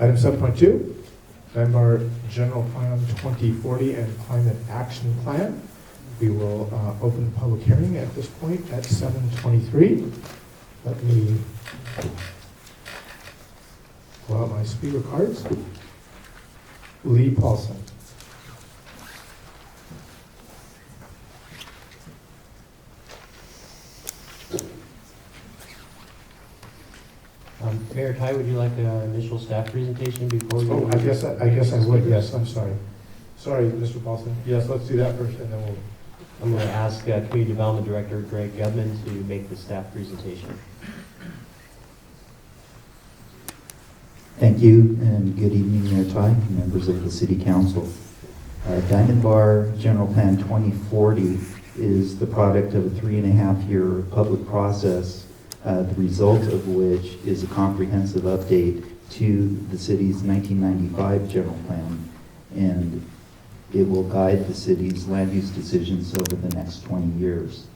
Item 7.2, Denver General Plan 2040 and Climate Action Plan. We will open the public hearing at this point at 7:23. Let me pull out my speaker cards. Lee Paulson. Mayor Ty, would you like an initial staff presentation before you? Oh, I guess I would, yes, I'm sorry. Sorry, Mr. Paulson. Yes, let's do that first, and then we'll... I'm going to ask Community Development Director Greg Gubman to make the staff presentation. Thank you, and good evening, Mayor Ty, members of the City Council. Diamond Bar General Plan 2040 is the product of a 3.5-year public process, the result of which is a comprehensive update to the city's 1995 general plan, and it will guide the city's land use decisions over the next 20 years.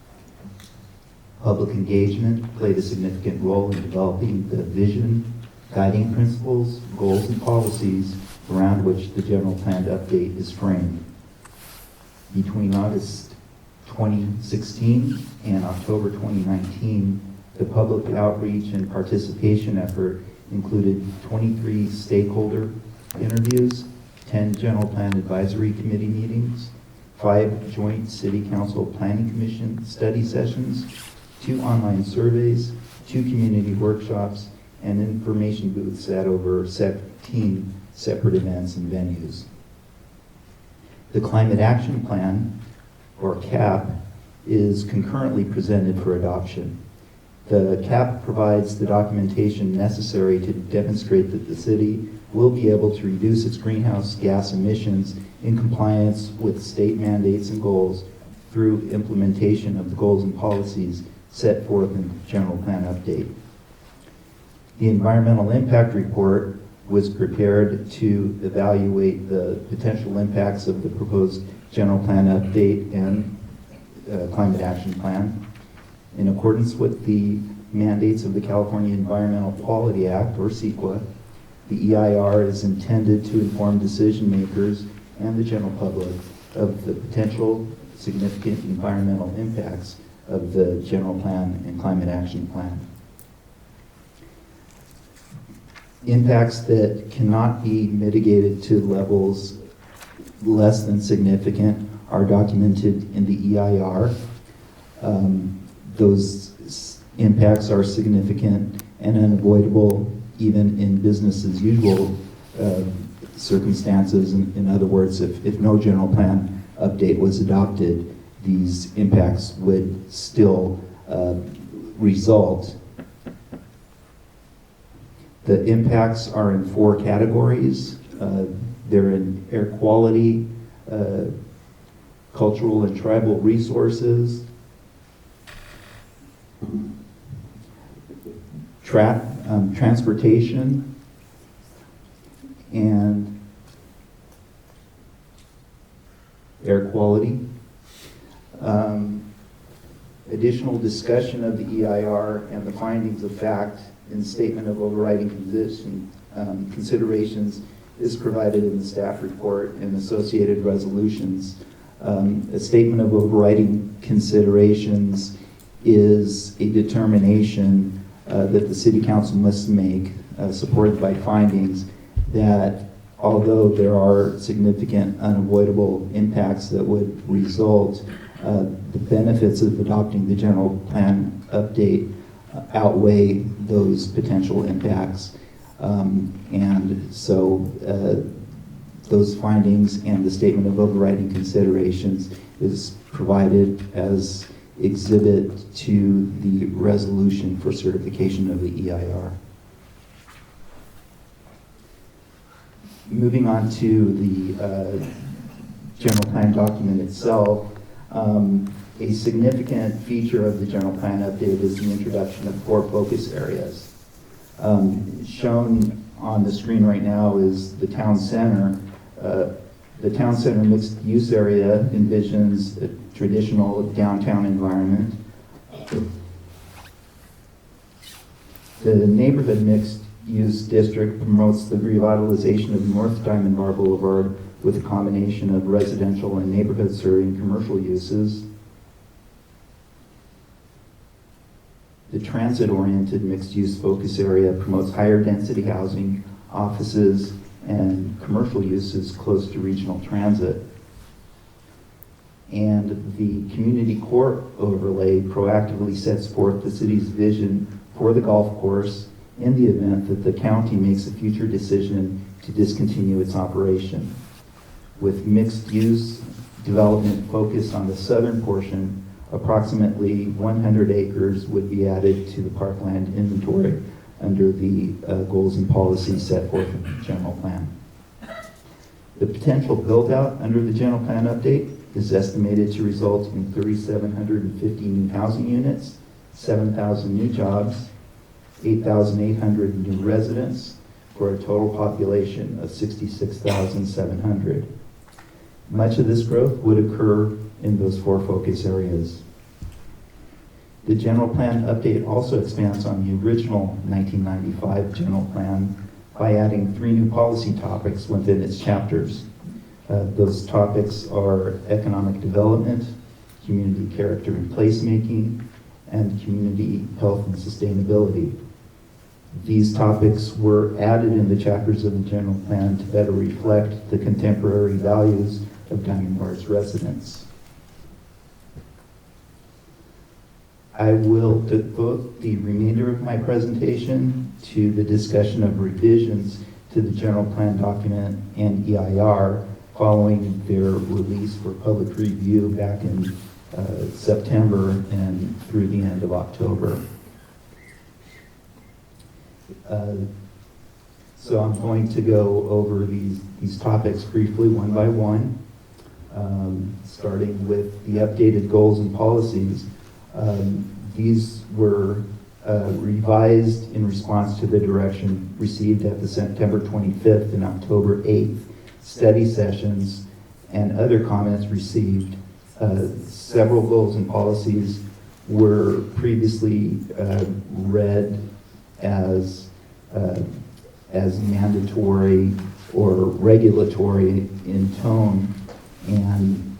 Public engagement played a significant role in developing the vision, guiding principles, goals, and policies around which the general plan update is framed. Between August 2016 and October 2019, the public outreach and participation effort included 23 stakeholder interviews, 10 general plan advisory committee meetings, 5 joint city council planning commission study sessions, 2 online surveys, 2 community workshops, and information booths at over 17 separate events and venues. The Climate Action Plan, or CAP, is concurrently presented for adoption. The CAP provides the documentation necessary to demonstrate that the city will be able to reduce its greenhouse gas emissions in compliance with state mandates and goals through implementation of the goals and policies set forth in the general plan update. The environmental impact report was prepared to evaluate the potential impacts of the proposed general plan update and climate action plan. In accordance with the mandates of the California Environmental Quality Act, or CEQA, the EIR is intended to inform decision makers and the general public of the potential significant environmental impacts of the general plan and climate action plan. Impacts that cannot be mitigated to levels less than significant are documented in the EIR. Those impacts are significant and unavoidable even in business as usual circumstances. In other words, if no general plan update was adopted, these impacts would still result. The impacts are in 4 categories. They're in air quality, cultural and tribal resources, transportation, and air quality. Additional discussion of the EIR and the findings of fact in statement of overriding considerations is provided in the staff report and associated resolutions. A statement of overriding considerations is a determination that the City Council must make, supported by findings, that although there are significant unavoidable impacts that would result, the benefits of adopting the general plan update outweigh those potential impacts. And so those findings and the statement of overriding considerations is provided as exhibit to the resolution for certification of the EIR. Moving on to the general plan document itself, a significant feature of the general plan update is the introduction of 4 focus areas. Shown on the screen right now is the town center. The town center mixed use area envisions a traditional downtown environment. The neighborhood mixed use district promotes the revitalization of North Diamond Bar Boulevard with a combination of residential and neighborhood serving commercial uses. The transit-oriented mixed-use focus area promotes higher density housing, offices, and commercial uses close to regional transit. And the community core overlay proactively sets forth the city's vision for the golf course in the event that the county makes a future decision to discontinue its operation. With mixed-use development focused on the southern portion, approximately 100 acres would be added to the parkland inventory under the goals and policies set forth in the general plan. The potential build-out under the general plan update is estimated to result in 3,750 new housing units, 7,000 new jobs, 8,800 new residents, for a total population of 66,700. Much of this growth would occur in those four focus areas. The general plan update also expands on the original 1995 general plan by adding 3 new policy topics within its chapters. Those topics are economic development, community character and placemaking, and community health and sustainability. These topics were added in the chapters of the general plan to better reflect the contemporary values of Diamond Bar's residents. I will devote the remainder of my presentation to the discussion of revisions to the general plan document and EIR following their release for public review back in September and through the end of October. So I'm going to go over these topics briefly one by one, starting with the updated goals and policies. These were revised in response to the direction received at the September 25th and October 8th study sessions and other comments received. Several goals and policies were previously read as mandatory or regulatory in tone, and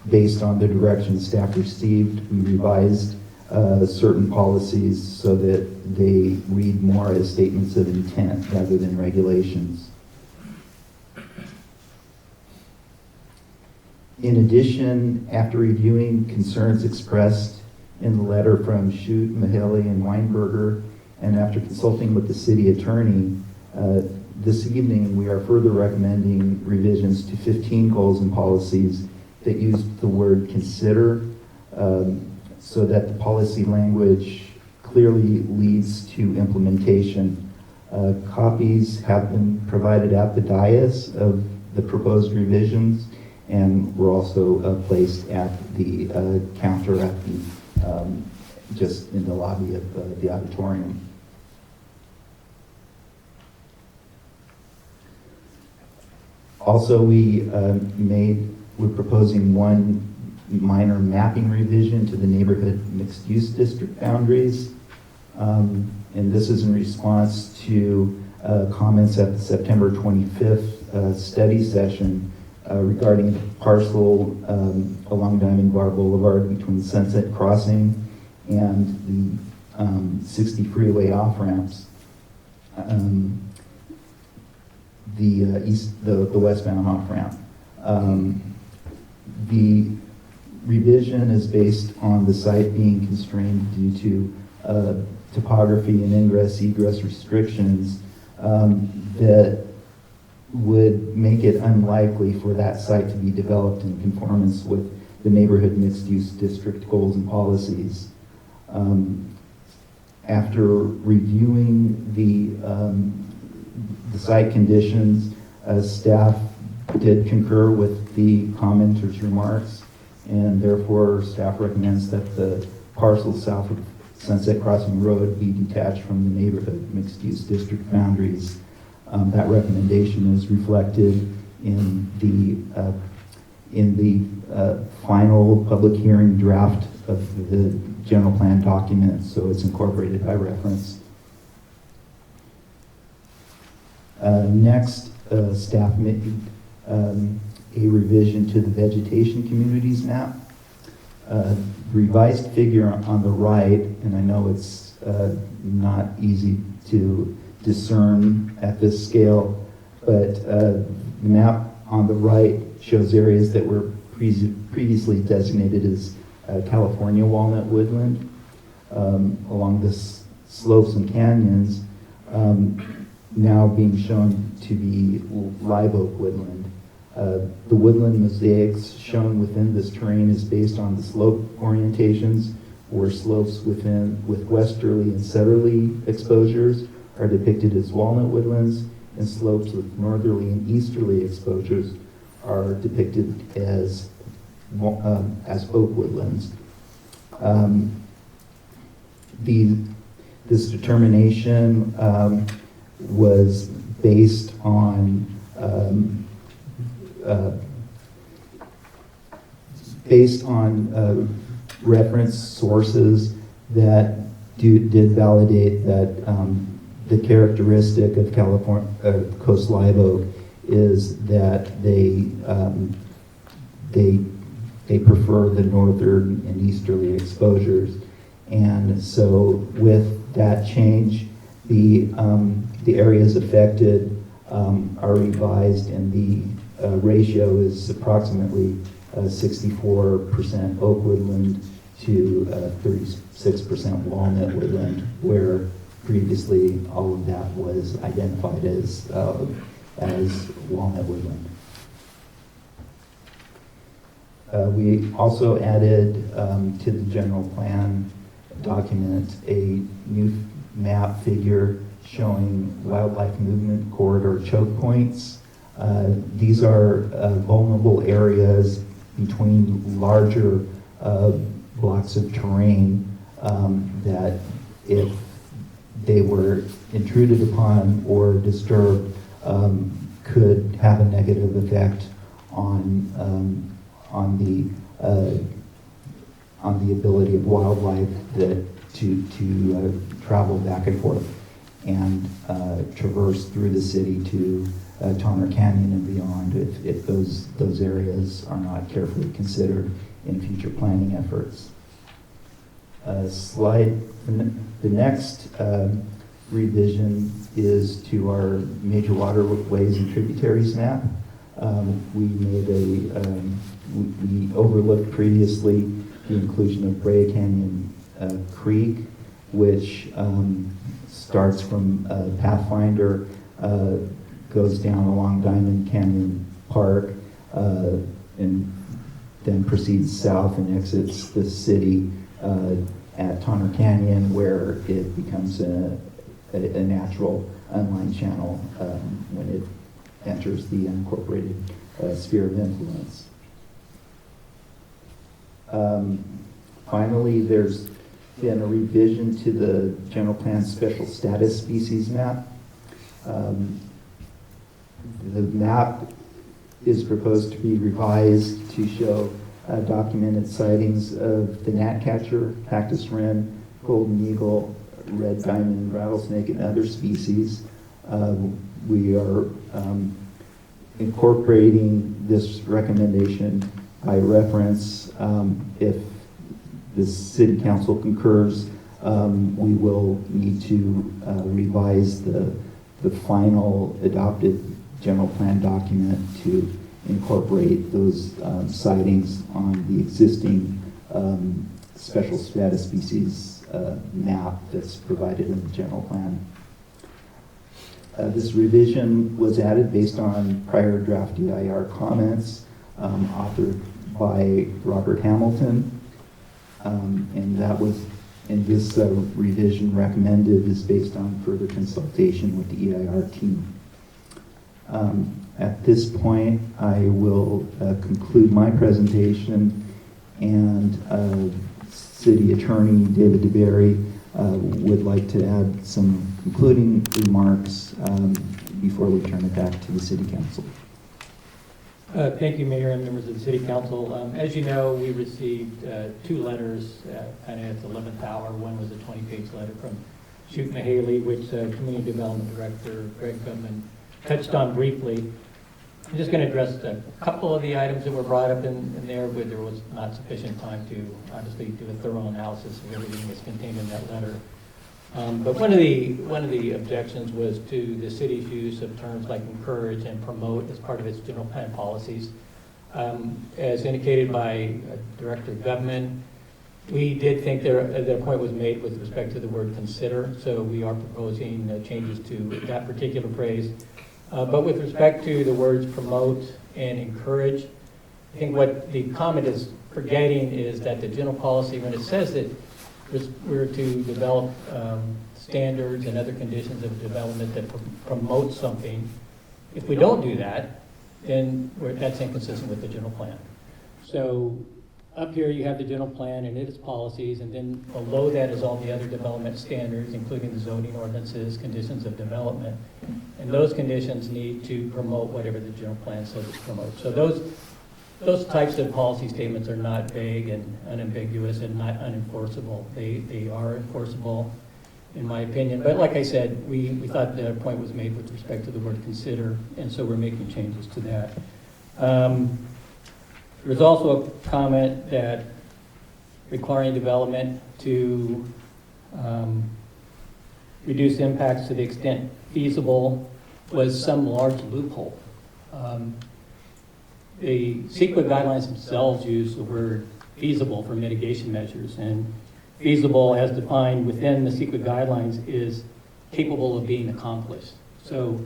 based on the direction staff received, we revised certain policies so that they read more as statements of intent rather than regulations. In addition, after reviewing concerns expressed in the letter from Shute, Mahaley, and Weinberger, and after consulting with the city attorney, this evening we are further recommending revisions to 15 goals and policies that use the word consider, so that the policy language clearly leads to implementation. Copies have been provided at the dais of the proposed revisions, and were also placed at the counter at the just in the lobby of the auditorium. Also, we're proposing one minor mapping revision to the neighborhood mixed-use district boundaries. And this is in response to comments at the September 25th study session regarding the parcel along Diamond Bar Boulevard between Sunset Crossing and the 60 freeway off-ramps. The westbound off-ramp. The revision is based on the site being constrained due to topography and ingress-egress restrictions that would make it unlikely for that site to be developed in conformance with the neighborhood mixed-use district goals and policies. After reviewing the site conditions, staff did concur with the commenters' remarks, and therefore staff recommends that the parcel south of Sunset Crossing Road be detached from the neighborhood mixed-use district boundaries. That recommendation is reflected in the final public hearing draft of the general plan document, so it's incorporated by reference. Next, staff made a revision to the vegetation communities map. Revised figure on the right, and I know it's not easy to discern at this scale, but the map on the right shows areas that were previously designated as California walnut woodland along the slopes and canyons, now being shown to be live oak woodland. The woodland mosaics shown within this terrain is based on the slope orientations, where slopes with westerly and southerly exposures are depicted as walnut woodlands, and slopes with northerly and easterly exposures are depicted as oak woodlands. This determination was based on reference sources that did validate that the characteristic of California coast live oak is that they prefer the northern and easterly exposures. And so with that change, the areas affected are revised, and the ratio is approximately 64% oak woodland to 36% walnut woodland, where previously all of that was identified as walnut woodland. We also added to the general plan document a new map figure showing wildlife movement corridor choke points. These are vulnerable areas between larger blocks of terrain that, if they were intruded upon or disturbed, could have a negative effect on the ability of wildlife to travel back and forth and traverse through the city to Tonner Canyon and beyond if those areas are not carefully considered in future planning efforts. The next revision is to our major waterways and tributaries map. We overlooked previously the inclusion of Brea Canyon Creek, which starts from Pathfinder, goes down along Diamond Canyon Park, and then proceeds south and exits the city at Tonner Canyon, where it becomes a natural unlined channel when it enters the unincorporated sphere of influence. Finally, there's been a revision to the general plan special status species map. The map is proposed to be revised to show documented sightings of the gnatcatcher, cactus wren, golden eagle, red diamond rattlesnake, and other species. We are incorporating this recommendation by reference. If the City Council concurs, we will need to revise the final adopted general plan document to incorporate those sightings on the existing special status species map that's provided in the general plan. This revision was added based on prior draft EIR comments authored by Robert Hamilton, and that was, and this revision recommended is based on further consultation with the EIR team. At this point, I will conclude my presentation, and City Attorney David DeBerry would like to add some concluding remarks before we turn it back to the City Council. Thank you, Mayor and members of the City Council. As you know, we received two letters kind of at the 11th hour. One was a 20-page letter from Shoot Haley, which Community Development Director Greg Goodman touched on briefly. I'm just going to address a couple of the items that were brought up in there where there was not sufficient time to obviously do a thorough analysis of everything that's contained in that letter. But one of the objections was to the city's use of terms like encourage and promote as part of its general plan policies. As indicated by Director Gutman, we did think that a point was made with respect to the word consider, so we are proposing changes to that particular phrase. But with respect to the words promote and encourage, I think what the comment is forgetting is that the general policy, when it says that we're to develop standards and other conditions of development that promote something, if we don't do that, then that's inconsistent with the general plan. So up here you have the general plan and its policies, and then below that is all the other development standards, including the zoning ordinances, conditions of development. And those conditions need to promote whatever the general plan says it promotes. So those types of policy statements are not vague and unambiguous and not unenforceable. They are enforceable, in my opinion. But like I said, we thought the point was made with respect to the word consider, and so we're making changes to that. There was also a comment that requiring development to reduce impacts to the extent feasible was some large loophole. The CEQA guidelines themselves use the word feasible for mitigation measures, and feasible as defined within the CEQA guidelines is capable of being accomplished. So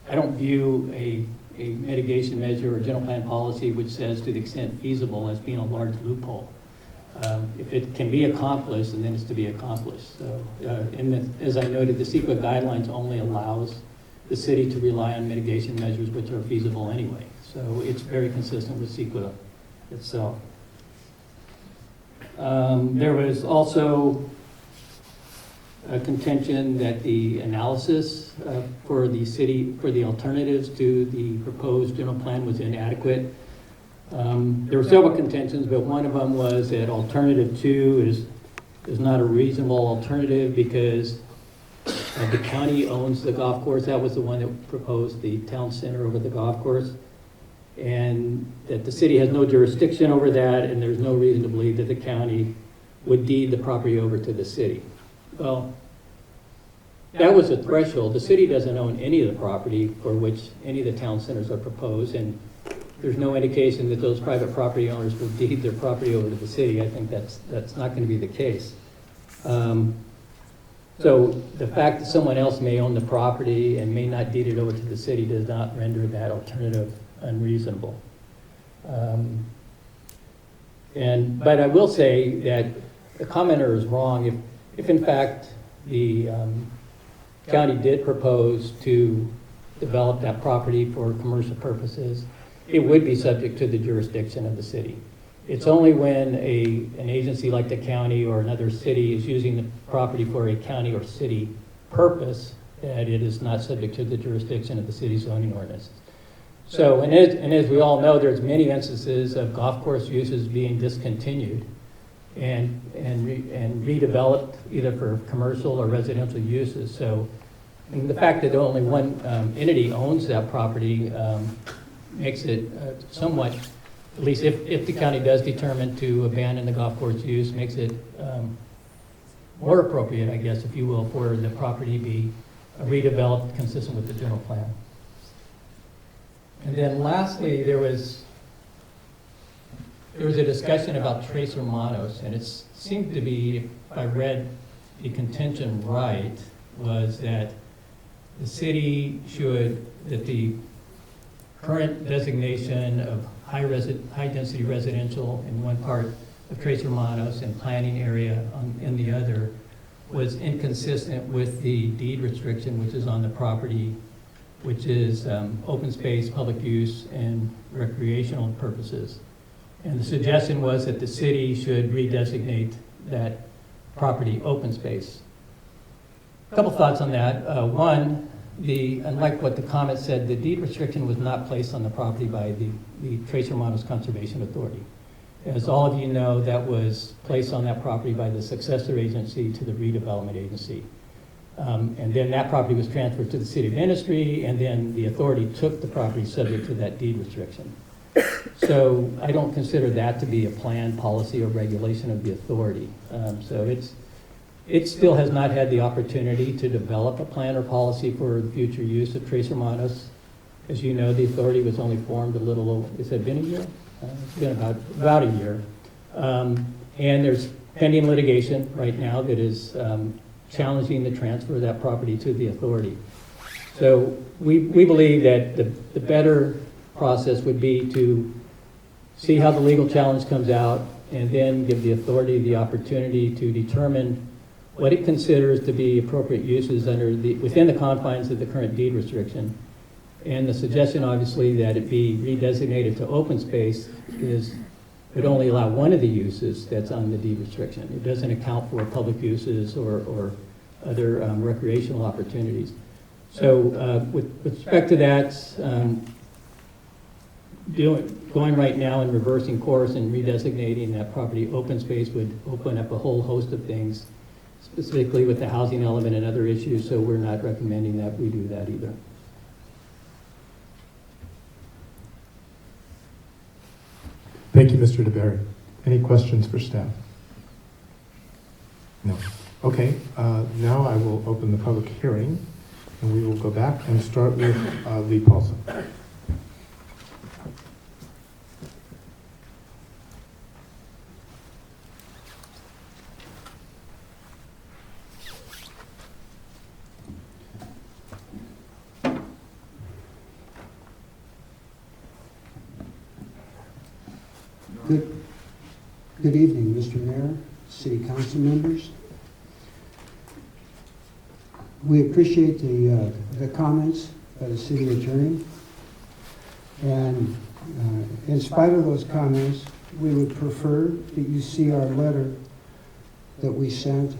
I don't view a mitigation measure or general plan policy which says to the extent feasible as being a large loophole. If it can be accomplished, then it's to be accomplished. So as I noted, the CEQA guidelines only allows the city to rely on mitigation measures which are feasible anyway. So it's very consistent with CEQA itself. There was also a contention that the analysis for the alternatives to the proposed general plan was inadequate. There were several contentions, but one of them was that alternative 2 is not a reasonable alternative because the county owns the golf course. That was the one that proposed the town center over the golf course. And that the city has no jurisdiction over that, and there's no reason to believe that the county would deed the property over to the city. Well, that was a threshold. The city doesn't own any of the property for which any of the town centers are proposed, and there's no indication that those private property owners will deed their property over to the city. I think that's not going to be the case. So the fact that someone else may own the property and may not deed it over to the city does not render that alternative unreasonable. But I will say that the commenter is wrong. If in fact the county did propose to develop that property for commercial purposes, it would be subject to the jurisdiction of the city. It's only when an agency like the county or another city is using the property for a county or city purpose that it is not subject to the jurisdiction of the city's zoning ordinance. So, and as we all know, there's many instances of golf course uses being discontinued and redeveloped either for commercial or residential uses. So, and the fact that only one entity owns that property makes it somewhat, at least if the county does determine to abandon the golf course use, makes it more appropriate, I guess, if you will, for the property be redeveloped consistent with the general plan. And then lastly, there was a discussion about trace hermanos, and it seemed to be, if I read the contention right, was that the city that the current designation of high-density residential in one part of trace hermanos and planning area in the other was inconsistent with the deed restriction which is on the property, which is open space, public use, and recreational purposes. And the suggestion was that the city should redesignate that property open space. A couple thoughts on that. One, unlike what the comment said, the deed restriction was not placed on the property by the Trace Hermanos Conservation Authority. As all of you know, that was placed on that property by the successor agency to the redevelopment agency. And then that property was transferred to the city ministry, and then the authority took the property subject to that deed restriction. So I don't consider that to be a plan, policy, or regulation of the authority. So it still has not had the opportunity to develop a plan or policy for the future use of Tres Hermanos. As you know, the authority was only formed a little over, has it been a year? It's been about a year. And there's pending litigation right now that is challenging the transfer of that property to the authority. So we believe that the better process would be to see how the legal challenge comes out and then give the authority the opportunity to determine what it considers to be appropriate uses within the confines of the current deed restriction. And the suggestion, obviously, that it be redesignated to open space would only allow one of the uses that's on the deed restriction. It doesn't account for public uses or other recreational opportunities. So with respect to that, going right now and reversing course and redesignating that property open space would open up a whole host of things, specifically with the housing element and other issues, so we're not recommending that we do that either. Thank you, Mr. DeBerry. Any questions for staff? No. Okay, now I will open the public hearing, and we will go back and start with Lee Paulson. Good evening, Mr. Mayor, City Council members. We appreciate the comments by the City Attorney, and in spite of those comments, we would prefer that you see our letter that we sent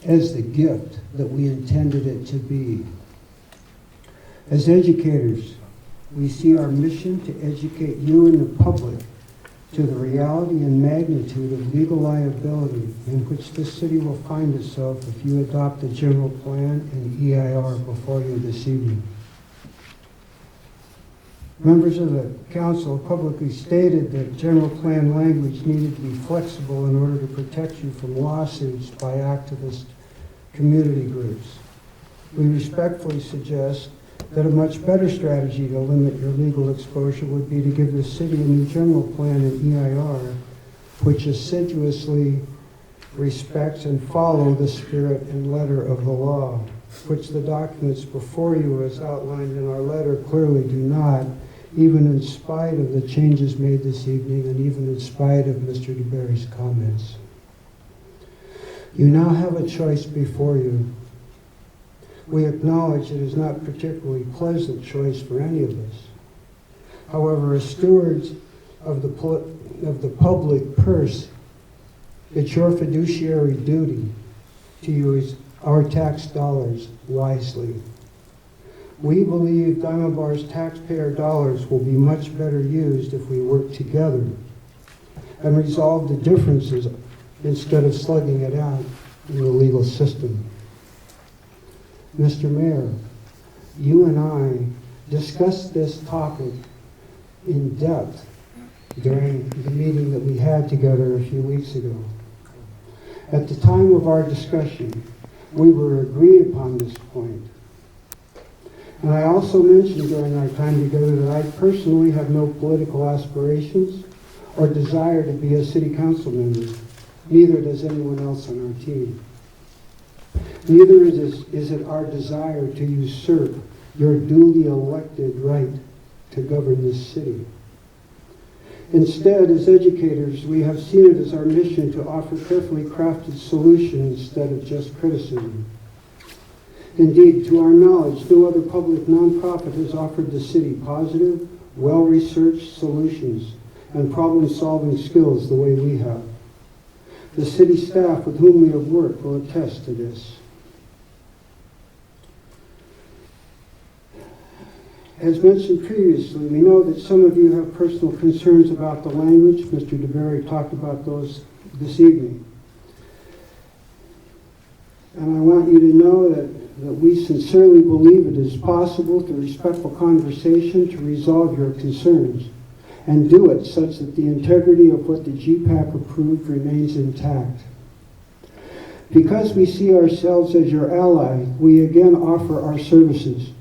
as the gift that we intended it to be. As educators, we see our mission to educate you and the public to the reality and magnitude of legal liability in which this city will find itself if you adopt the general plan and EIR before you this evening. Members of the council publicly stated that general plan language needed to be flexible in order to protect you from lawsuits by activist community groups. We respectfully suggest that a much better strategy to limit your legal exposure would be to give the city a new general plan and EIR, which assiduously respects and follow the spirit and letter of the law, which the documents before you, as outlined in our letter, clearly do not, even in spite of the changes made this evening and even in spite of Mr. DeBerry's comments. You now have a choice before you. We acknowledge it is not a particularly pleasant choice for any of us. However, as stewards of the public purse, it's your fiduciary duty to use our tax dollars wisely. We believe Diamond Bar's taxpayer dollars will be much better used if we work together and resolve the differences instead of slugging it out in the legal system. Mr. Mayor, you and I discussed this topic in depth during the meeting that we had together a few weeks ago. At the time of our discussion, we were agreed upon this point. And I also mentioned during our time together that I personally have no political aspirations or desire to be a city council member. Neither does anyone else on our team. Neither is it our desire to usurp your duly elected right to govern this city. Instead, as educators, we have seen it as our mission to offer carefully crafted solutions instead of just criticism. Indeed, to our knowledge, no other public nonprofit has offered the city positive, well-researched solutions and problem-solving skills the way we have. The city staff with whom we have worked will attest to this. As mentioned previously, we know that some of you have personal concerns about the language. Mr. DeBerry talked about those this evening. and I want you to know that we sincerely believe it is possible through respectful conversation to resolve your concerns and do it such that the integrity of what the GPAC approved remains intact. Because we see ourselves as your ally, we again offer our services,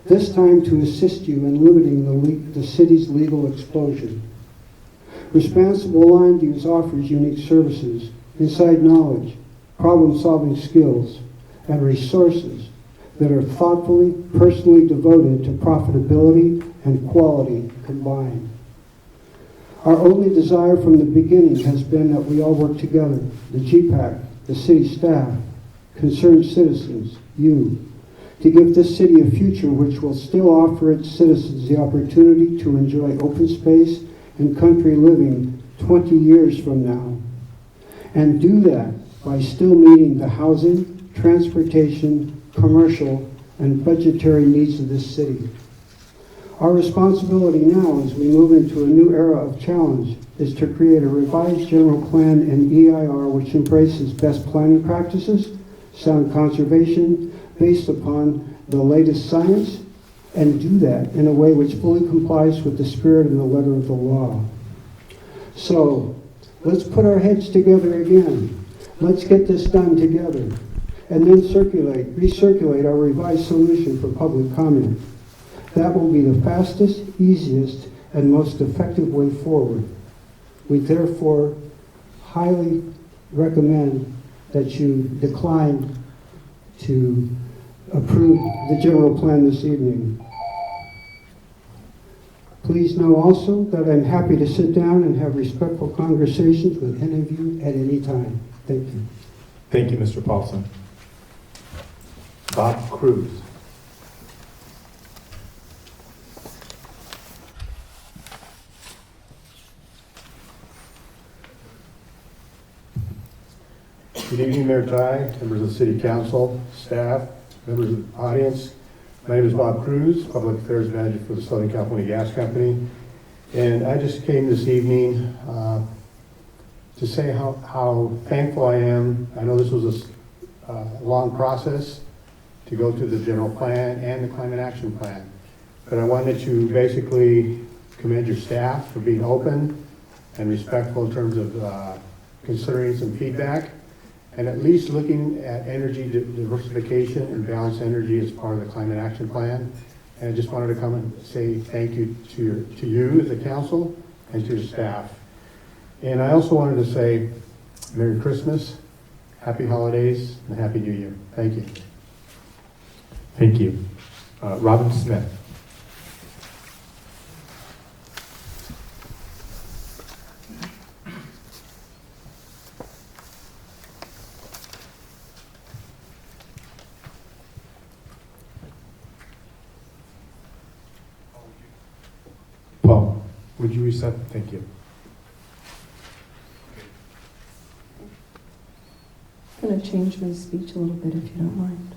this time to assist you in limiting the city's legal explosion. Responsible land use offers unique services, inside knowledge, problem-solving skills, and resources that are thoughtfully, personally devoted to profitability and quality combined. Our only desire from the beginning has been that we all work together, the GPAC, the city staff, concerned citizens, you, to give this city a future which will still offer its citizens the opportunity to enjoy open space and country living 20 years from now, and do that by still meeting the housing, transportation, commercial, and budgetary needs of this city. Our responsibility now, as we move into a new era of challenge, is to create a revised general plan and EIR which embraces best planning practices, sound conservation, based upon the latest science, and do that in a way which fully complies with the spirit and the letter of the law. So, let's put our heads together again. Let's get this done together. And then recirculate our revised solution for public comment. That will be the fastest, easiest, and most effective way forward. We therefore highly recommend that you decline to approve the general plan this evening. Please know also that I'm happy to sit down and have respectful conversations with any of you at any time. Thank you. Thank you, Mr. Paulson. Bob Cruz. Good evening, Mayor Ty, members of the City Council, staff, members of the audience. My name is Bob Cruz, Public Affairs Manager for the Southern California Gas Company. And I just came this evening to say how thankful I am. I know this was a long process to go through the general plan and the climate action plan. But I wanted to basically commend your staff for being open and respectful in terms of considering some feedback, and at least looking at energy diversification and balanced energy as part of the climate action plan. And I just wanted to come and say thank you to you as a council and to your staff. And I also wanted to say Merry Christmas, Happy Holidays, and Happy New Year. Thank you. Thank you. Robin Smith. Paul, would you reset? Thank you. I'm going to change my speech a little bit if you don't mind.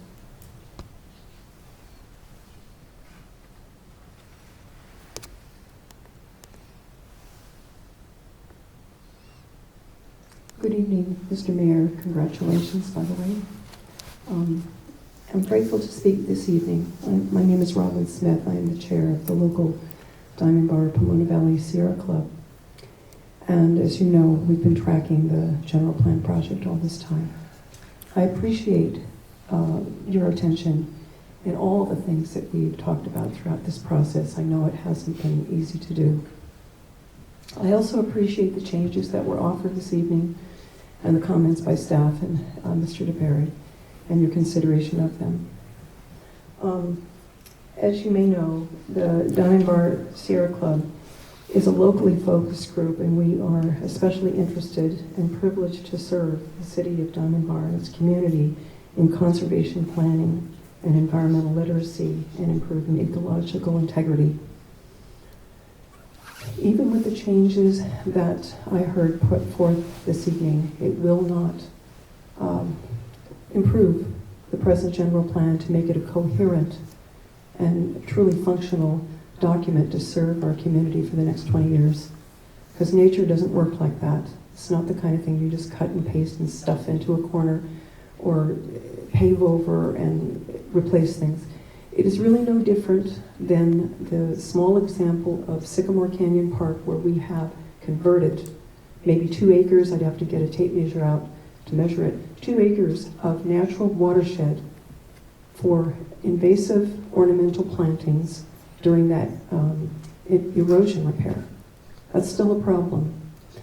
Good evening, Mr. Mayor. Congratulations, by the way. I'm grateful to speak this evening. My name is Robin Smith. I am the chair of the local Diamond Bar Pomona Valley Sierra Club. And as you know, we've been tracking the general plan project all this time. I appreciate your attention in all the things that we've talked about throughout this process. I know it hasn't been easy to do. I also appreciate the changes that were offered this evening and the comments by staff and Mr. DeBerry and your consideration of them. As you may know, the Diamond Bar Sierra Club is a locally focused group, and we are especially interested and privileged to serve the city of Diamond Bar and its community in conservation planning and environmental literacy and improving ecological integrity. Even with the changes that I heard put forth this evening, it will not improve the present general plan to make it a coherent and truly functional document to serve our community for the next 20 years. Because nature doesn't work like that. It's not the kind of thing you just cut and paste and stuff into a corner. or pave over and replace things. It is really no different than the small example of Sycamore Canyon Park, where we have converted maybe 2 acres, I'd have to get a tape measure out to measure it, 2 acres of natural watershed for invasive ornamental plantings during that erosion repair. That's still a problem.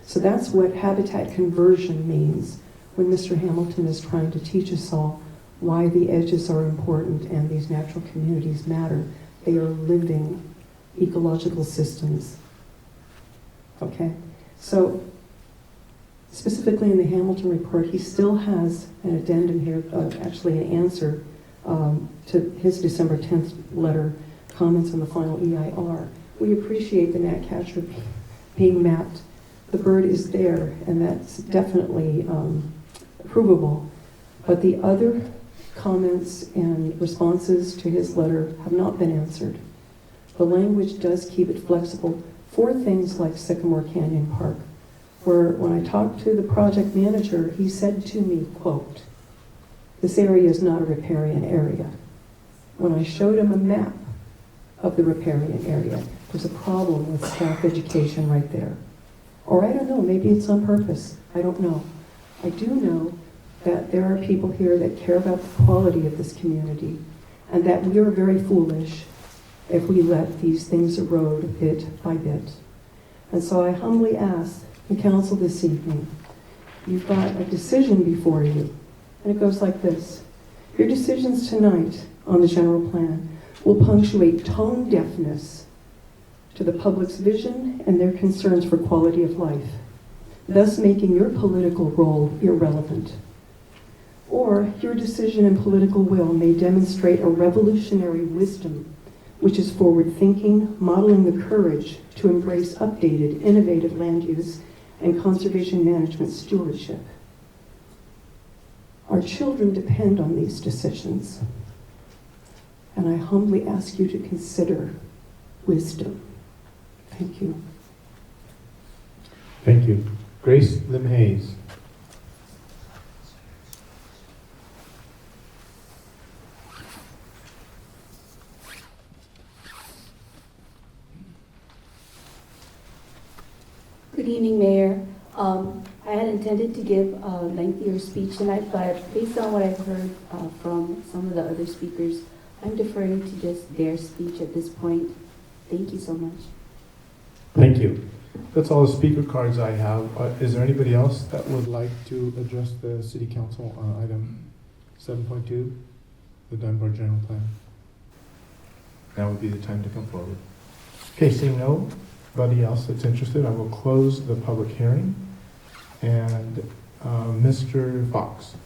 So that's what habitat conversion means when Mr. Hamilton is trying to teach us all why the edges are important and these natural communities matter. They are living ecological systems. Okay? So specifically in the Hamilton report, he still has an addendum here, actually an answer to his December 10th letter, comments on the final EIR. We appreciate the gnatcatcher being mapped. The bird is there, and that's definitely provable. But the other comments and responses to his letter have not been answered. The language does keep it flexible for things like Sycamore Canyon Park, where when I talked to the project manager, he said to me, quote, "This area is not a riparian area." When I showed him a map of the riparian area, there's a problem with staff education right there. Or I don't know, maybe it's on purpose. I don't know. I do know that there are people here that care about the quality of this community, and that we are very foolish if we let these things erode bit by bit. And so I humbly ask the council this evening, you've got a decision before you, and it goes like this. Your decisions tonight on the general plan will punctuate tone deafness to the public's vision and their concerns for quality of life, thus making your political role irrelevant. Or your decision and political will may demonstrate a revolutionary wisdom, which is forward-thinking, modeling the courage to embrace updated, innovative land use and conservation management stewardship. Our children depend on these decisions, and I humbly ask you to consider wisdom. Thank you. Thank you. Grace Lim Hayes. Good evening, Mayor. I had intended to give a lengthier speech tonight, but based on what I've heard from some of the other speakers, I'm deferring to just their speech at this point. Thank you so much. Thank you. That's all the speaker cards I have. Is there anybody else that would like to address the City Council on item 7.2, the Dunbar General Plan? Now would be the time to come forward. Okay, seeing nobody else that's interested, I will close the public hearing. And Mr. Fox.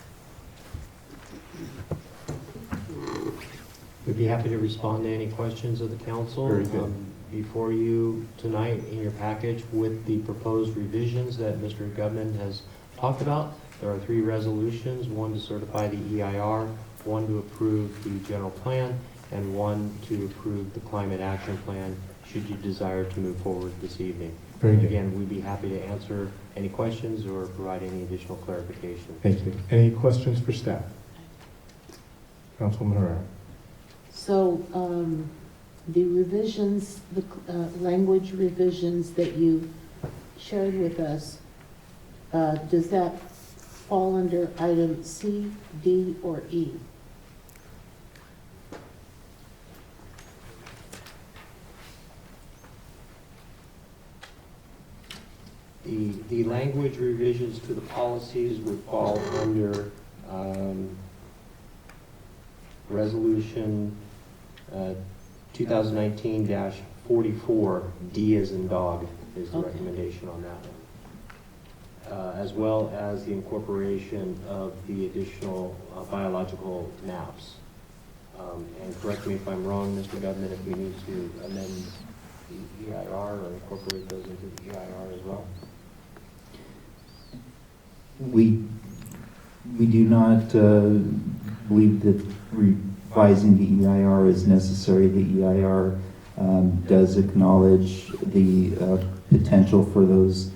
We'd be happy to respond to any questions of the council. Very good. Before you tonight in your package with the proposed revisions that Mr. Gubman has talked about, there are 3 resolutions, one to certify the EIR, one to approve the general plan, and one to approve the climate action plan, should you desire to move forward this evening. Very good. Again, we'd be happy to answer any questions or provide any additional clarification. Thank you. Any questions for staff? Councilwoman Herrera. So the revisions, the language revisions that you shared with us, does that fall under item C, D, or E? The language revisions to the policies would fall under Resolution 2019-44, D as in dog is the recommendation on that one. As well as the incorporation of the additional biological maps. And correct me if I'm wrong, Mr. Gubman, if we need to amend the EIR or incorporate those into the EIR as well. We do not believe that revising the EIR is necessary. The EIR does acknowledge the potential for those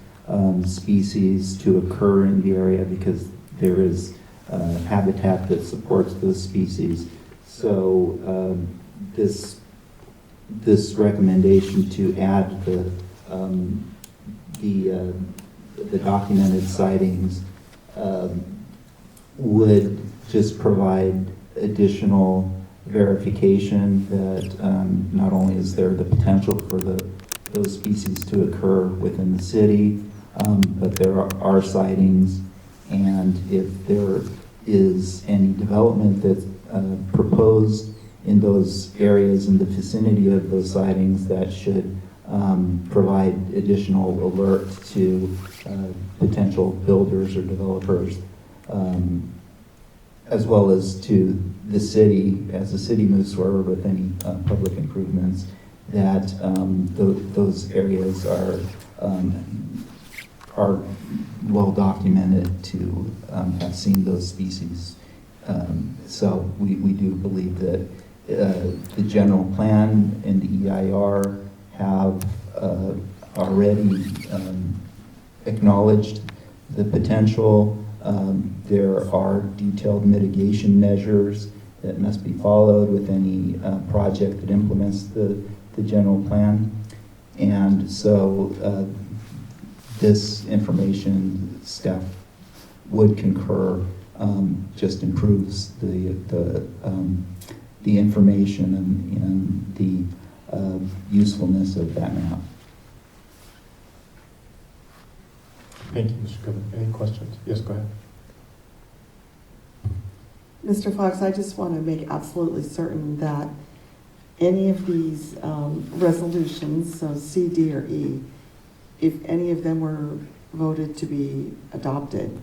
species to occur in the area because there is habitat that supports those species. So this recommendation to add the documented sightings would just provide additional verification that not only is there the potential for those species to occur within the city, but there are sightings, and if there is any development that's proposed in those areas in the vicinity of those sightings, that should provide additional alert to potential builders or developers, as well as to the city, as the city moves forward with any public improvements, that those areas are well documented to have seen those species. So we do believe that the general plan and the EIR have already acknowledged the potential. There are detailed mitigation measures that must be followed with any project that implements the general plan. And so this information, staff would concur, just improves the information and the usefulness of that map. Thank you, Mr. Goodman. Any questions? Yes, go ahead. Mr. Fox, I just want to make absolutely certain that any of these resolutions, so C, D, or E, if any of them were voted to be adopted,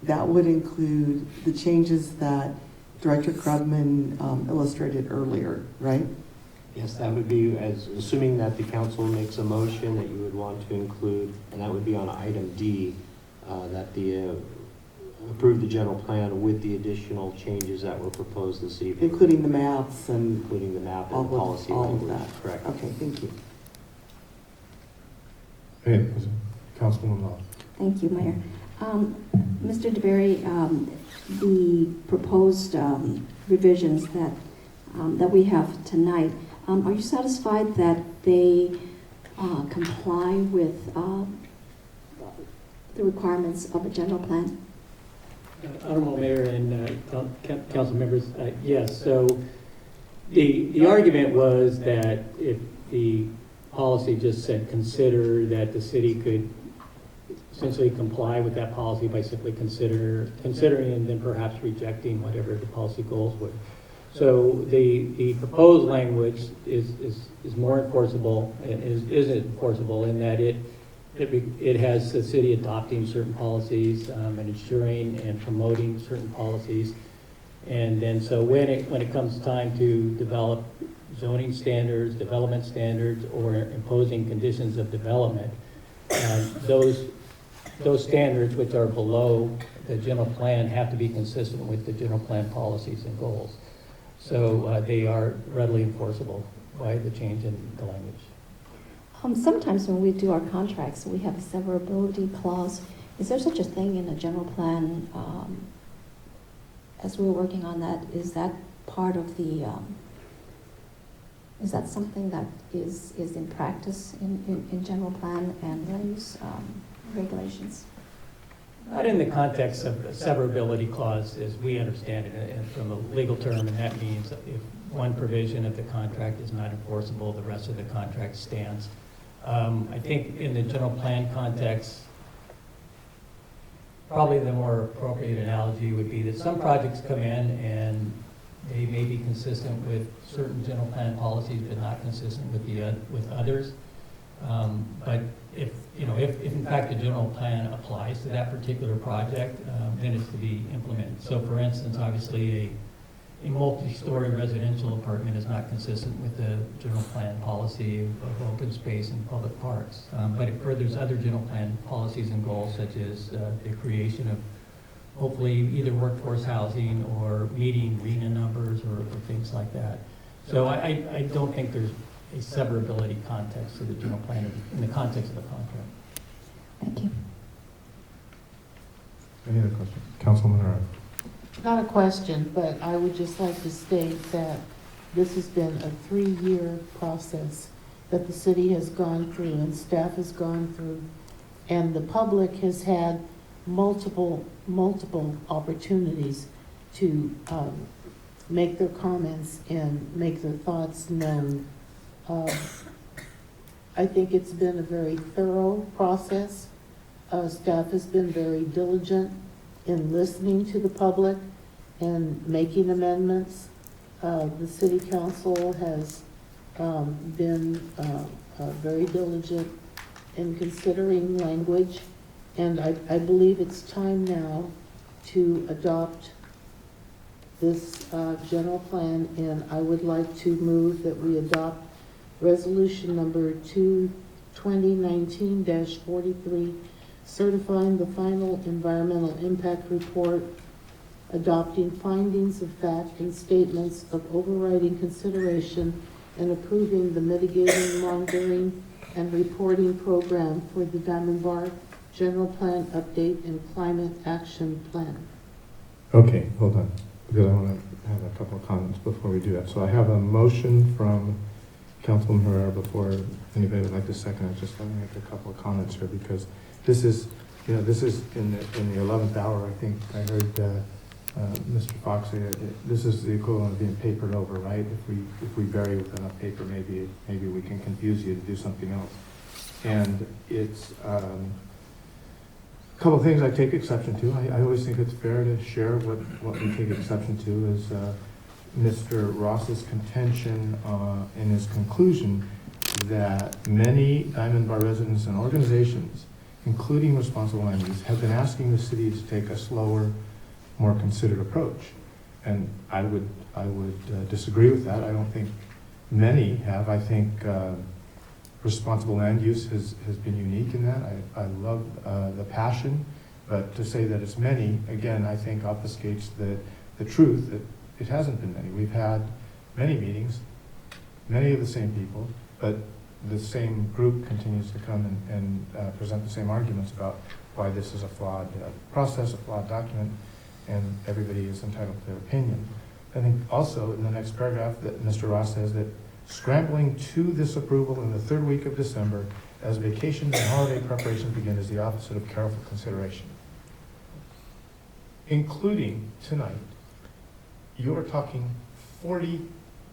that would include the changes that Director Grubman illustrated earlier, right? Yes, that would be, assuming that the council makes a motion that you would want to include, and that would be on item D, that the approve the general plan with the additional changes that were proposed this evening. Including the maps and Including the map all and of- policy all of language. that. Correct. Okay, thank you. Any other questions? Councilwoman Law. Thank you, Mayor. Mr. DeBerry, the proposed revisions that we have tonight, are you satisfied that they comply with the requirements of a general plan? Honorable Mayor and council members, yes. So the argument was that if the policy just said consider, that the city could essentially comply with that policy by simply considering and then perhaps rejecting whatever the policy goals were. So the proposed language is more enforceable, and is enforceable in that it has the city adopting certain policies and ensuring and promoting certain policies. And then so when it comes time to develop zoning standards, development standards, or imposing conditions of development, those standards which are below the general plan have to be consistent with the general plan policies and goals. So they are readily enforceable by the change in the language. Sometimes when we do our contracts, we have a severability clause. Is there such a thing in a general plan? As we're working on that, is that part of the, is that something that is in practice in general plan and land use regulations? Not in the context of the severability clause as we understand it and from a legal term, and that means if one provision of the contract is not enforceable, the rest of the contract stands. I think in the general plan context, probably the more appropriate analogy would be that some projects come in and they may be consistent with certain general plan policies, but not consistent with others. But if in fact the general plan applies to that particular project, then it's to be implemented. So for instance, obviously a multi-story residential apartment is not consistent with the general plan policy of open space and public parks. But it furthers other general plan policies and goals, such as the creation of hopefully either workforce housing or meeting RENA numbers or things like that. So I don't think there's a severability context to the general plan in the context of the contract. Thank you. Any other questions? Councilwoman Arroyo. Not a question, but I would just like to state that this has been a 3-year process that the city has gone through and staff has gone through, and the public has had multiple opportunities to make their comments and make their thoughts known. I think it's been a very thorough process. Staff has been very diligent in listening to the public and making amendments. The city council has been very diligent in considering language, and I believe it's time now to adopt this general plan, and I would like to move that we adopt resolution number 2019-43, certifying the final environmental impact report, adopting findings of fact and statements of overriding consideration, and approving the mitigating, monitoring, and reporting program for the Diamond Bar General Plan Update and Climate Action Plan. Okay, hold on, because I want to have a couple of comments before we do that. So I have a motion from Councilman Herrera. Before anybody would like to second it, just let me make a couple of comments here, because this is, this is in the 11th hour. I think I heard Mr. Fox say that this is the equivalent of being papered over, right? If we bury with enough paper, maybe we can confuse you to do something else. And it's a couple of things I take exception to. I always think it's fair to share what we take exception to is Mr. Ross's contention in his conclusion that many Diamond Bar residents and organizations, including responsible land use, have been asking the city to take a slower, more considered approach. And I would disagree with that. I don't think many have. I think responsible land use has been unique in that. I love the passion, but to say that it's many, again, I think obfuscates the truth that it hasn't been many. We've had many meetings, many of the same people, but the same group continues to come and present the same arguments about why this is a flawed process, a flawed document, and everybody is entitled to their opinion. I think also in the next paragraph that Mr. Ross says that scrambling to this approval in the 3rd week of December as vacations and holiday preparations begin is the opposite of careful consideration. Including tonight, you are talking 40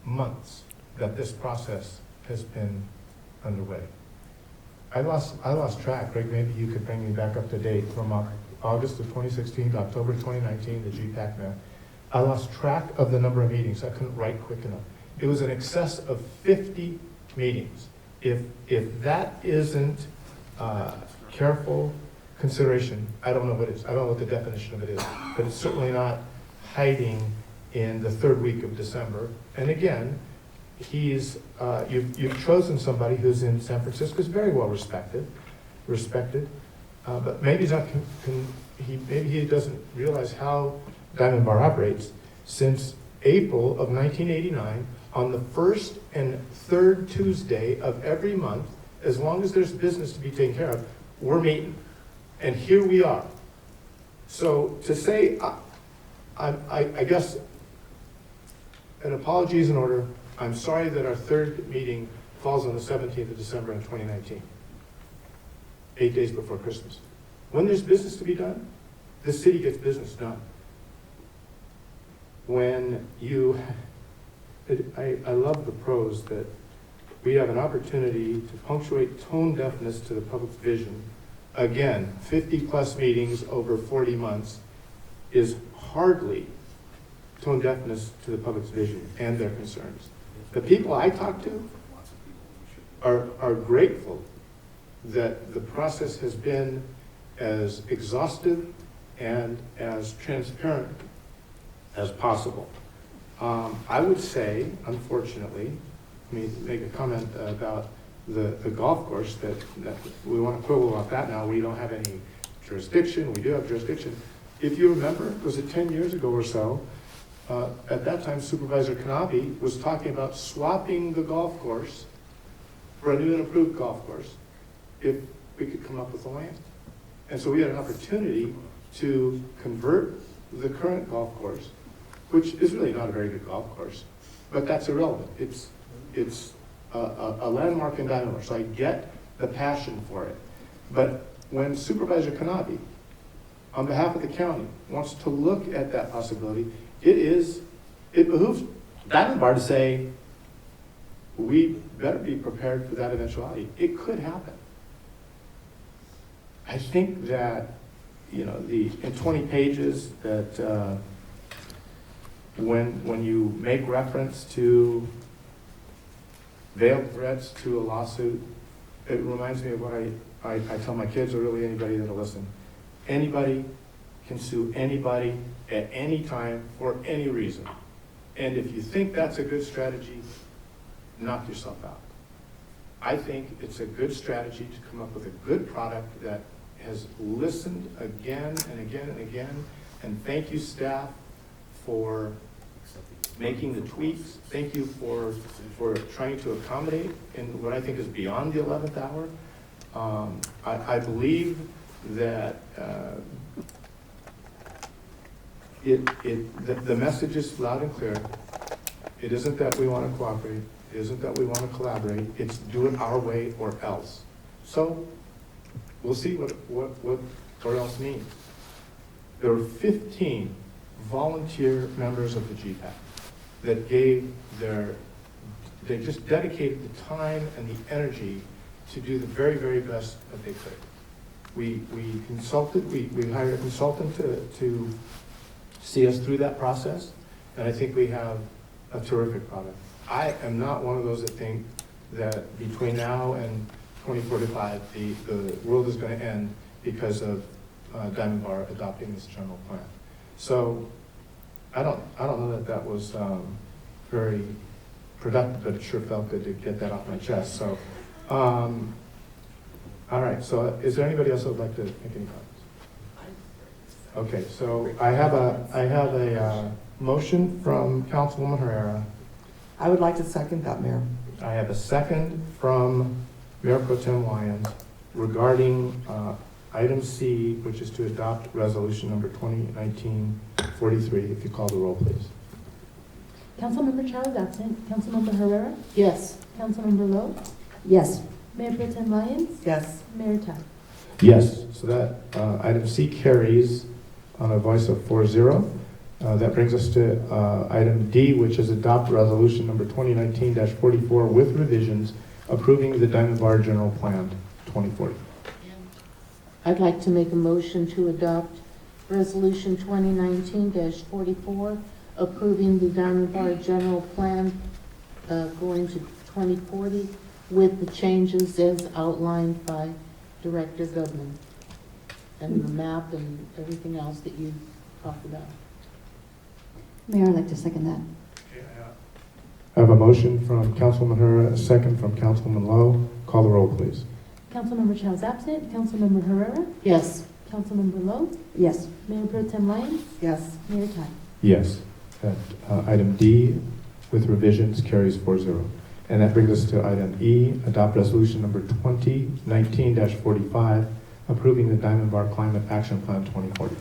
months that this process has been underway. I lost track. Greg, maybe you could bring me back up to date from August of 2016 to October 2019, the GPAC map. I lost track of the number of meetings. I couldn't write quick enough. It was in excess of 50 meetings. If that isn't careful consideration, I don't know what it is. I don't know what the definition of it is, but it's certainly not hiding in the 3rd week of December. And again, you've chosen somebody who's in San Francisco, is very well respected, but maybe he's not. Maybe he doesn't realize how Diamond Bar operates. Since April of 1989, on the 1st and 3rd Tuesday of every month, as long as there's business to be taken care of, we're meeting, and here we are. So to say, I guess, an apology is in order. I'm sorry that our 3rd meeting falls on the 17th of December in 2019, 8 days before Christmas. When there's business to be done, the city gets business done. When I love the prose that we have an opportunity to punctuate tone deafness to the public's vision. Again, 50+ meetings over 40 months is hardly tone deafness to the public's vision and their concerns. The people I talk to are grateful that the process has been as exhaustive and as transparent as possible. I would say, unfortunately, let me make a comment about the golf course that we want to quibble about that now. We don't have any jurisdiction. We do have jurisdiction. If you remember, was it 10 years ago or so, at that time Supervisor Kanabe was talking about swapping the golf course for a new and improved golf course if we could come up with the land. And so we had an opportunity to convert the current golf course, which is really not a very good golf course, but that's irrelevant. It's a landmark in Diamond Bar, so I get the passion for it. But when Supervisor Kanabi, on behalf of the county, wants to look at that possibility, it behooves Diamond Bar to say, we better be prepared for that eventuality. It could happen. I think that, in 20 pages, that when you make reference to veiled threats to a lawsuit, it reminds me of what I tell my kids, or really anybody that'll listen. Anybody can sue anybody at any time for any reason. And if you think that's a good strategy, knock yourself out. I think it's a good strategy to come up with a good product that has listened again and again and again. And thank you, staff, for making the tweaks. Thank you for trying to accommodate in what I think is beyond the 11th hour. I believe that the message is loud and clear. It isn't that we want to cooperate. It isn't that we want to collaborate. It's do it our way or else. So we'll see what or else means. There were 15 volunteer members of the GPAC that they just dedicated the time and the energy to do the very, very best that they could. We consulted, we hired a consultant to see us through that process, and I think we have a terrific product. I am not one of those that think that between now and 2045, the world is going to end because of Diamond Bar adopting this general plan. So I don't know that was very productive, but it sure felt good to get that off my chest. So, all right. So, is there anybody else that would like to make any comments? Okay. So I have a motion from Councilwoman Herrera. I would like to second that, Mayor. I have a second from Mayor Pro Tem Lyons regarding item C, which is to adopt resolution number 2019-43. If you call the roll, please. Councilmember Chow is absent. Councilmember Herrera? Yes. Councilmember Lowe? Yes. Mayor Pro Tem Lyons? Yes. Mayor Ty? Yes. So that item C carries on a voice of 4-0. That brings us to item D, which is adopt resolution number 2019-44 with revisions approving the Diamond Bar General Plan 2040. I'd like to make a motion to adopt Resolution 2019-44, approving the Diamond Bar General Plan going to 2040 with the changes as outlined by Director Goodman and the map and everything else that you talked about. Mayor, I'd like to second that. I have a motion from Councilwoman Herrera, a second from Councilwoman Lowe. Call the roll, please. Councilmember Chow is absent. Councilmember Herrera? Yes. Councilmember Lowe? Yes. Mayor Pro Tem Lyons? Yes. Mayor Ty? Yes. That, item D with revisions carries 4-0. And that brings us to item E, adopt resolution number 2019-45, approving the Diamond Bar Climate Action Plan 2040.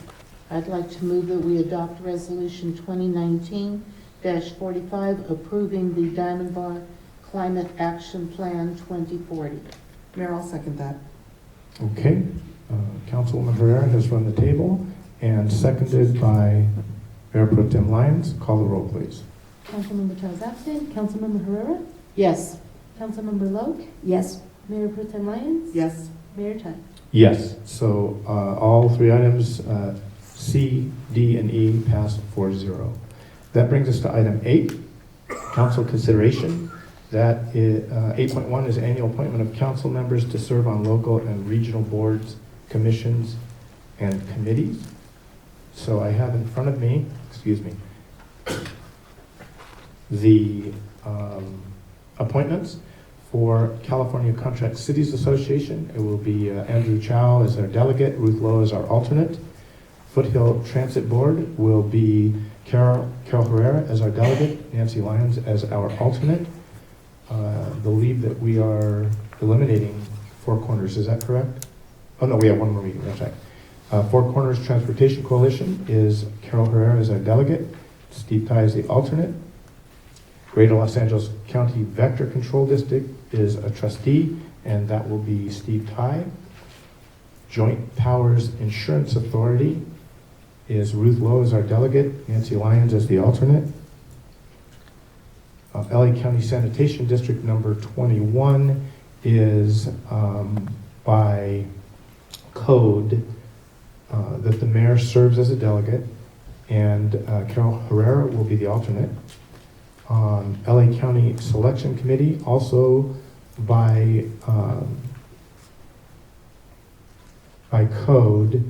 I'd like to move that we adopt Resolution 2019-45, approving the Diamond Bar Climate Action Plan 2040. Mayor, I'll second that. Okay. Councilwoman Herrera has run the table and seconded by Mayor Pro Tem Lyons. Call the roll, please. Councilmember Chow is absent. Councilmember Herrera? Yes. Councilmember Lowe? Yes. Mayor Pro Tem Lyons? Yes. Mayor Ty? Yes. So all three items, C, D, and E, pass 4-0. That brings us to item 8, council consideration. That is, 8.1 is annual appointment of council members to serve on local and regional boards, commissions, and committees. So I have in front of me, the appointments for California Contract Cities Association. It will be Andrew Chow as our delegate, Ruth Lowe as our alternate. Foothill Transit Board will be Carol Herrera as our delegate, Nancy Lyons as our alternate. Believe that we are eliminating Four Corners, is that correct? Oh no, we have one more meeting, that's right. Four Corners Transportation Coalition is Carol Herrera as our delegate, Steve Ty is the alternate. Greater Los Angeles County Vector Control District is a trustee, and that will be Steve Ty. Joint Powers Insurance Authority is Ruth Lowe as our delegate, Nancy Lyons as the alternate. LA County Sanitation District number 21 is by code that the mayor serves as a delegate, and Carol Herrera will be the alternate. LA County Selection Committee, also by code,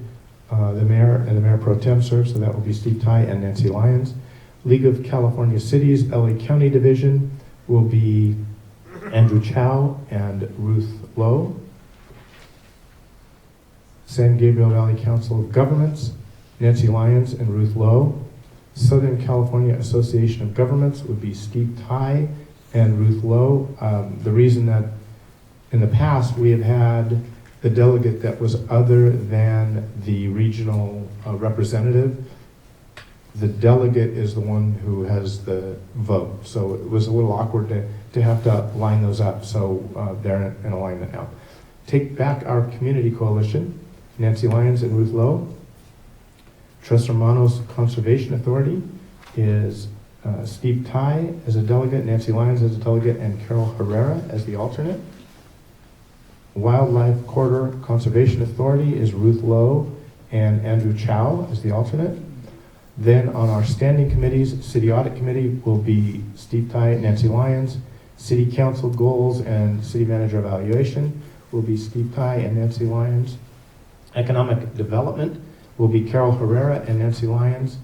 the mayor and the mayor pro tem serve, so that will be Steve Ty and Nancy Lyons. League of California Cities, LA County Division will be Andrew Chow and Ruth Lowe. San Gabriel Valley Council of Governments, Nancy Lyons and Ruth Lowe. Southern California Association of Governments would be Steve Ty and Ruth Lowe. The reason that in the past we have had the delegate that was other than the regional representative, the delegate is the one who has the vote. So it was a little awkward to have to line those up. So they're in alignment now. Take Back Our Community Coalition, Nancy Lyons and Ruth Lowe. Tres Hermanos Conservation Authority is Steve Ty as a delegate, Nancy Lyons as a delegate, and Carol Herrera as the alternate. Wildlife Corridor Conservation Authority is Ruth Lowe and Andrew Chow as the alternate. Then on our standing committees, City Audit Committee will be Steve Ty and Nancy Lyons. City Council Goals and City Manager Evaluation will be Steve Ty and Nancy Lyons. Economic Development will be Carol Herrera and Nancy Lyons.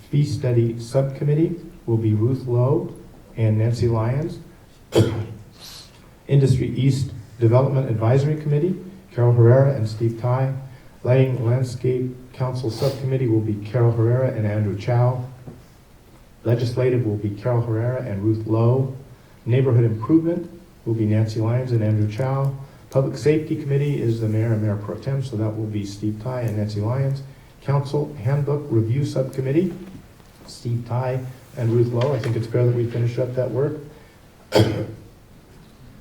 Fee Study Subcommittee will be Ruth Lowe and Nancy Lyons. Industry East Development Advisory Committee, Carol Herrera and Steve Ty. Lighting Landscape Council Subcommittee will be Carol Herrera and Andrew Chow. Legislative will be Carol Herrera and Ruth Lowe. Neighborhood Improvement will be Nancy Lyons and Andrew Chow. Public Safety Committee is the Mayor and Mayor Pro Tem, so that will be Steve Ty and Nancy Lyons. Council Handbook Review Subcommittee, Steve Ty and Ruth Lowe. I think it's fair that we finish up that work.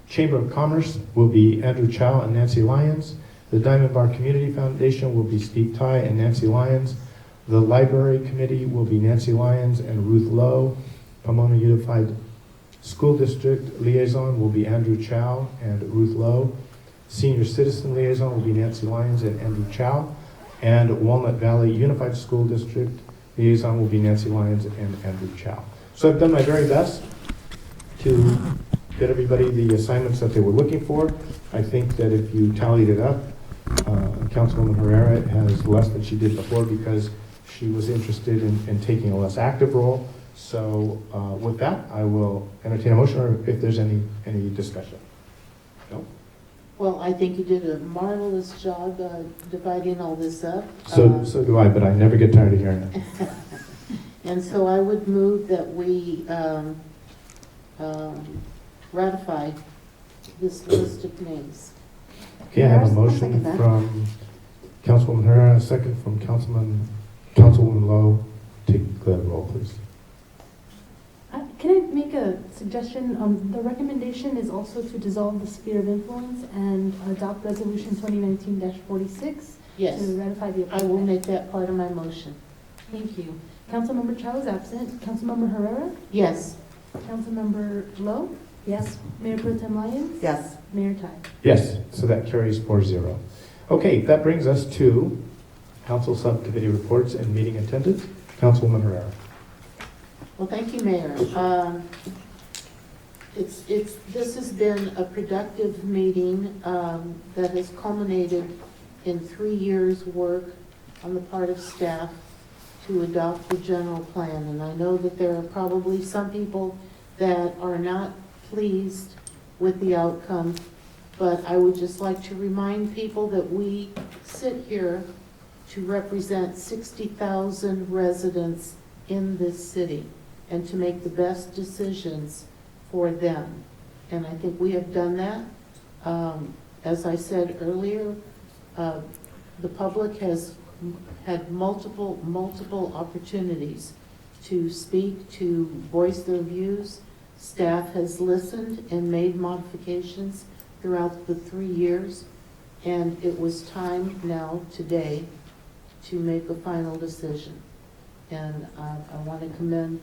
Chamber of Commerce will be Andrew Chow and Nancy Lyons. The Diamond Bar Community Foundation will be Steve Ty and Nancy Lyons. The Library Committee will be Nancy Lyons and Ruth Lowe. Pomona Unified School District Liaison will be Andrew Chow and Ruth Lowe. Senior Citizen Liaison will be Nancy Lyons and Andrew Chow. And Walnut Valley Unified School District Liaison will be Nancy Lyons and Andrew Chow. So I've done my very best to get everybody the assignments that they were looking for. I think that if you tallied it up, Councilwoman Herrera has less than she did before because she was interested in taking a less active role. So with that, I will entertain a motion, or if there's any discussion. No? Well, I think you did a marvelous job dividing all this up. So do I, but I never get tired of hearing it. And so I would move that we ratify this list of names. Okay, I have a I'll motion second that. from Councilwoman Herrera, a second from Councilwoman Lowe. Take the roll, please. Can I make a suggestion? The recommendation is also to dissolve the sphere of influence and adopt Resolution 2019-46 Yes, to ratify the I appointment. will make that part of my motion. Thank you. Councilmember Chow is absent. Councilmember Herrera? Yes. Councilmember Lowe? Yes. Mayor Pro Tem Lyons? Yes. Mayor Ty? Yes, so that carries 4-0. Okay, that brings us to council subcommittee reports and meeting attendance. Councilwoman Herrera. Well, thank you, Mayor. This has been a productive meeting that has culminated in 3 years' work on the part of staff to adopt the general plan. And I know that there are probably some people that are not pleased with the outcome, but I would just like to remind people that we sit here to represent 60,000 residents in this city and to make the best decisions for them. And I think we have done that. As I said earlier, the public has had multiple opportunities to speak, to voice their views. Staff has listened and made modifications throughout the 3 years, and it was time now, today, to make a final decision. And I want to commend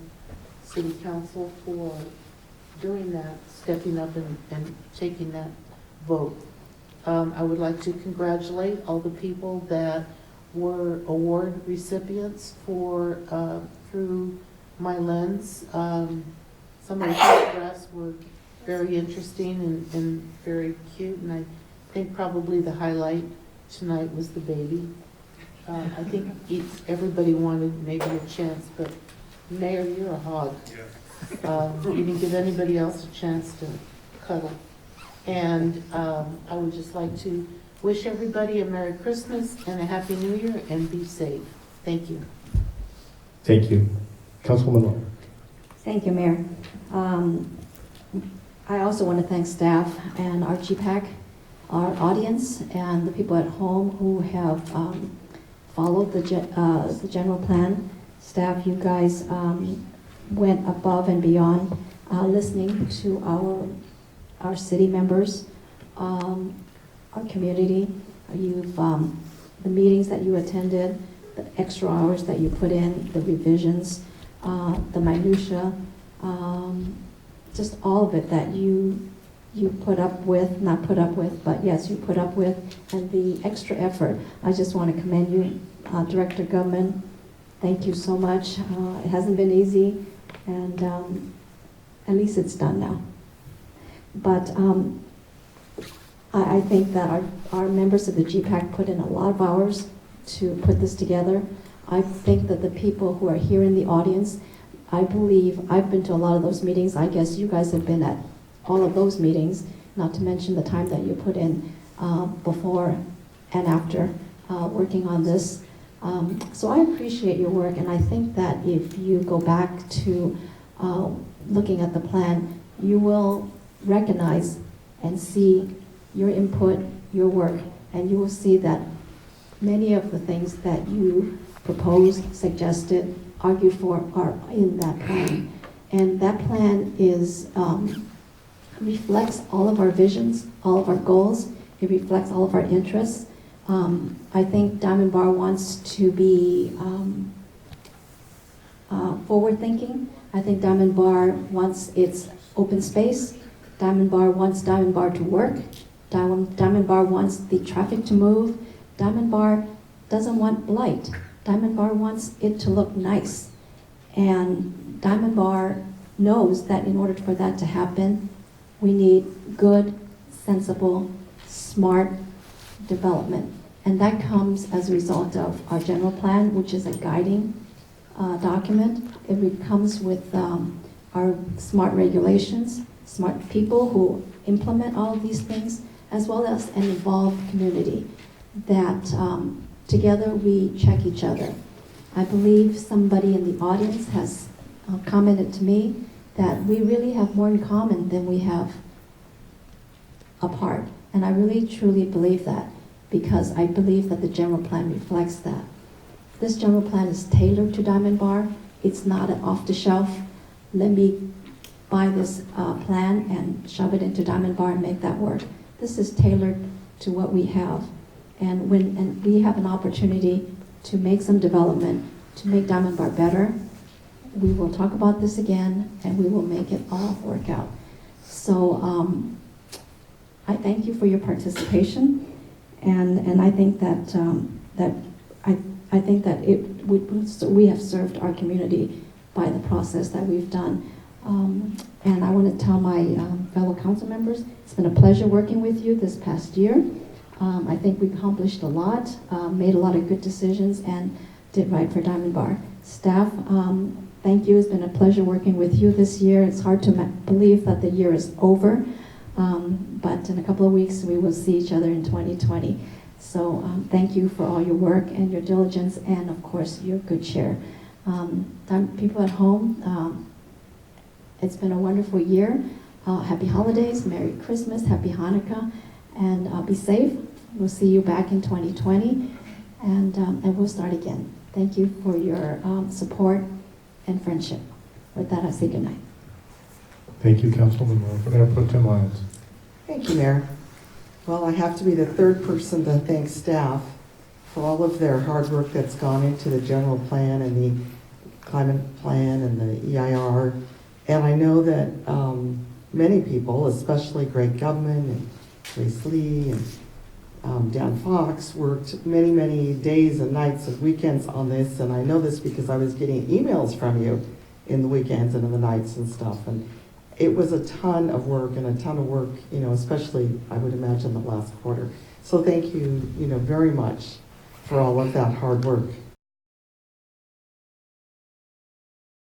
City Council for doing that, stepping up and taking that vote. I would like to congratulate all the people that were award recipients for through my lens. Some of the photographs were very interesting and very cute, and I think probably the highlight tonight was the baby. I think everybody wanted maybe a chance, but Mayor, you're a hog. You didn't give anybody else a chance to cuddle. And I would just like to wish everybody a Merry Christmas and a Happy New Year, and be safe. Thank you. Thank you. Councilwoman Long. Thank you, Mayor. I also want to thank staff and our GPAC, our audience, and the people at home who have followed the general plan. Staff, you guys went above and beyond listening to our city members, our community. You've the meetings that you attended, the extra hours that you put in, the revisions, the minutia, just all of it that you put up with, not put up with, but yes, you put up with, and the extra effort. I just want to commend you, Director Gubman. Thank you so much. It hasn't been easy, and at least it's done now. But I think that our members of the GPAC put in a lot of hours to put this together. I think that the people who are here in the audience, I believe, I've been to a lot of those meetings. I guess you guys have been at all of those meetings, not to mention the time that you put in before and after working on this. So I appreciate your work, and I think that if you go back to looking at the plan, you will recognize and see your input, your work, and you will see that many of the things that you proposed, suggested, argued for are in that plan. And that plan is reflects all of our visions, all of our goals. It reflects all of our interests. I think Diamond Bar wants to be forward-thinking. I think Diamond Bar wants its open space. Diamond Bar wants Diamond Bar to work. Diamond Bar wants the traffic to move. Diamond Bar doesn't want blight. Diamond Bar wants it to look nice. And Diamond Bar knows that in order for that to happen, we need good, sensible, smart development. And that comes as a result of our general plan, which is a guiding document. It comes with our smart regulations, smart people who implement all of these things, as well as an involved community that together we check each other. I believe somebody in the audience has commented to me that we really have more in common than we have apart. And I really truly believe that, because I believe that the general plan reflects that. This general plan is tailored to Diamond Bar. It's not an off-the-shelf, let me buy this plan and shove it into Diamond Bar and make that work. This is tailored to what we have. And when we have an opportunity to make some development, to make Diamond Bar better, we will talk about this again and we will make it all work out. So I thank you for your participation, and I think that I think that we have served our community by the process that we've done. And I want to tell my fellow council members, it's been a pleasure working with you this past year. I think we accomplished a lot, made a lot of good decisions, and did right for Diamond Bar. Staff, thank you. It's been a pleasure working with you this year. It's hard to believe that the year is over, but in a couple of weeks we will see each other in 2020. So thank you for all your work and your diligence, and of course your good cheer. People at home, it's been a wonderful year. Happy holidays, Merry Christmas, Happy Hanukkah, and be safe. We'll see you back in 2020. and we'll start again. Thank you for your support and friendship. With that, I say good night. Thank you, Councilwoman Moore. Mayor Pro Tem Lyons. Thank you, Mayor. Well, I have to be the third person to thank staff for all of their hard work that's gone into the general plan and the climate plan and the EIR. And I know that many people, especially Greg Gubman and Grace Lee and Dan Fox, worked many, many days and nights and weekends on this. And I know this because I was getting emails from you in the weekends and in the nights and stuff. And it was a ton of work and a ton of work, you know, especially I would imagine the last quarter. So thank you, you know, very much for all of that hard work.